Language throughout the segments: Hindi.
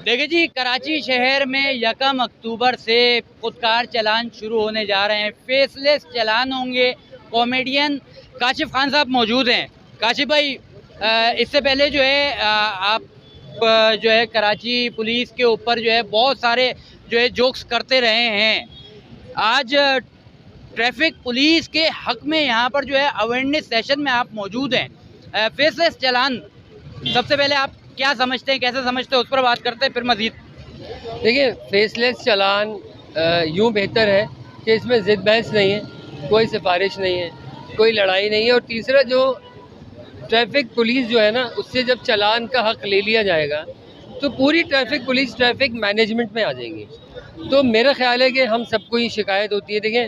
देखिए जी, कराची शहर में 1 अक्टूबर से खुदकार चालान शुरू होने जा रहे हैं। फेसलेस चालान होंगे। कॉमेडियन काशिफ खान साहब मौजूद हैं। काशिफ भाई, इससे पहले जो है आप जो है कराची पुलिस के ऊपर जो है बहुत सारे जो है जोक्स करते रहे हैं। आज ट्रैफिक पुलिस के हक में यहाँ पर जो है अवेयरनेस सेशन में आप मौजूद हैं। फेसलेस चालान, सबसे पहले आप क्या समझते हैं, कैसे समझते हैं, उस पर बात करते हैं, फिर मजीद। देखिए, फेसलेस चालान यूँ बेहतर है कि इसमें ज़िद बहस नहीं है, कोई सिफारिश नहीं है, कोई लड़ाई नहीं है। और तीसरा, जो ट्रैफिक पुलिस जो है ना, उससे जब चालान का हक ले लिया जाएगा तो पूरी ट्रैफिक पुलिस ट्रैफिक मैनेजमेंट में आ जाएगी। तो मेरा ख्याल है कि हम सबको ही शिकायत होती है। देखिए,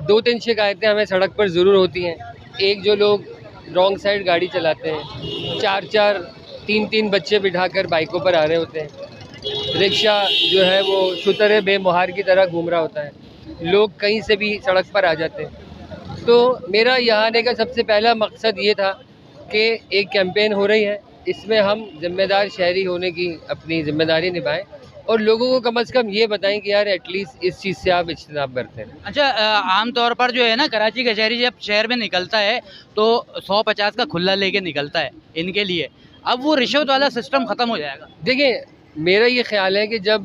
2-3 शिकायतें हमें सड़क पर ज़रूर होती हैं। एक, जो लोग रॉन्ग साइड गाड़ी चलाते हैं, 4-4 3-3 बच्चे बिठाकर बाइकों पर आ रहे होते हैं। रिक्शा जो है वो शुतरे बेमुहार की तरह घूम रहा होता है। लोग कहीं से भी सड़क पर आ जाते हैं। तो मेरा यहाँ आने का सबसे पहला मकसद ये था कि एक कैंपेन हो रही है, इसमें हम ज़िम्मेदार शहरी होने की अपनी ज़िम्मेदारी निभाएं और लोगों को कम से कम ये बताएं कि यार एटलीस्ट इस चीज़ से आप इज्तनाब करते हैं। अच्छा, आम तौर पर जो है ना, कराची का शहरी जब शहर में निकलता है तो 150 का खुल्ला लेके निकलता है इनके लिए। अब वो रिश्वत वाला सिस्टम ख़त्म हो जाएगा। देखिए, मेरा ये ख्याल है कि जब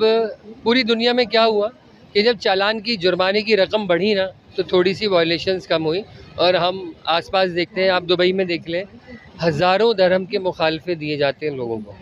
पूरी दुनिया में क्या हुआ कि जब चालान की जुर्माने की रकम बढ़ी ना, तो थोड़ी सी वायलेशंस कम हुई। और हम आसपास देखते हैं, आप दुबई में देख लें, हज़ारों दरहम के मुखालफे दिए जाते हैं लोगों को।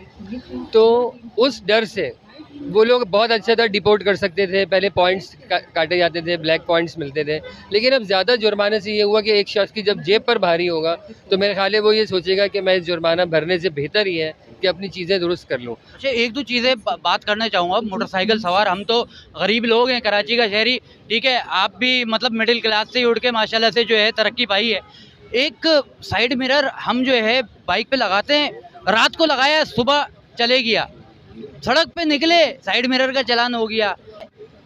तो उस डर से वो लोग बहुत अच्छा था, डिपोर्ट कर सकते थे, पहले पॉइंट्स काटे जाते थे, ब्लैक पॉइंट्स मिलते थे। लेकिन अब ज़्यादा जुर्माने से ये हुआ कि एक शख्स की जब जेब पर भारी होगा तो मेरे ख्याल है वो ये सोचेगा कि मैं इस जुर्माना भरने से बेहतर ही है कि अपनी चीज़ें दुरुस्त कर लूँ। अच्छा, एक दो चीज़ें बात करना चाहूँगा। मोटरसाइकिल सवार हम तो गरीब लोग हैं, कराची का शहरी, ठीक है। आप भी मतलब मिडिल क्लास से ही उठ के माशाल्लाह से जो है तरक्की पाई है। एक साइड मिरर हम जो है बाइक पे लगाते हैं, रात को लगाया, सुबह चले गया, सड़क पे निकले, साइड मिरर का चालान हो गया।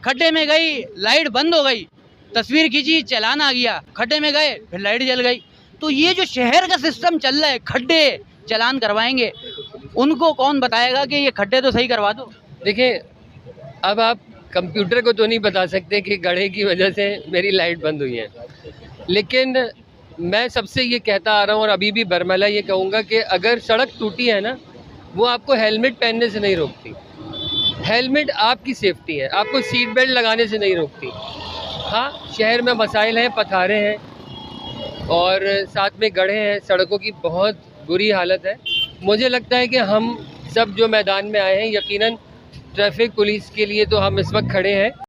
खड्डे में गई, लाइट बंद हो गई, तस्वीर खींची, चालान आ गया। खड्डे में गए, फिर लाइट जल गई। तो ये जो शहर का सिस्टम चल रहा है, खड्डे चालान करवाएंगे, उनको कौन बताएगा कि ये खड्डे तो सही करवा दो। देखिए, अब आप कंप्यूटर को तो नहीं बता सकते कि गड्ढे की वजह से मेरी लाइट बंद हुई है, लेकिन मैं सबसे ये कहता आ रहा हूँ और अभी भी बरमला ये कहूँगा कि अगर सड़क टूटी है ना, वो आपको हेलमेट पहनने से नहीं रोकती। हेलमेट आपकी सेफ्टी है, आपको सीट बेल्ट लगाने से नहीं रोकती। हाँ, शहर में मसाइल हैं, पथारे हैं और साथ में गड्ढे हैं, सड़कों की बहुत बुरी हालत है। मुझे लगता है कि हम सब जो मैदान में आए हैं, यकीनन ट्रैफिक पुलिस के लिए तो हम इस वक्त खड़े हैं।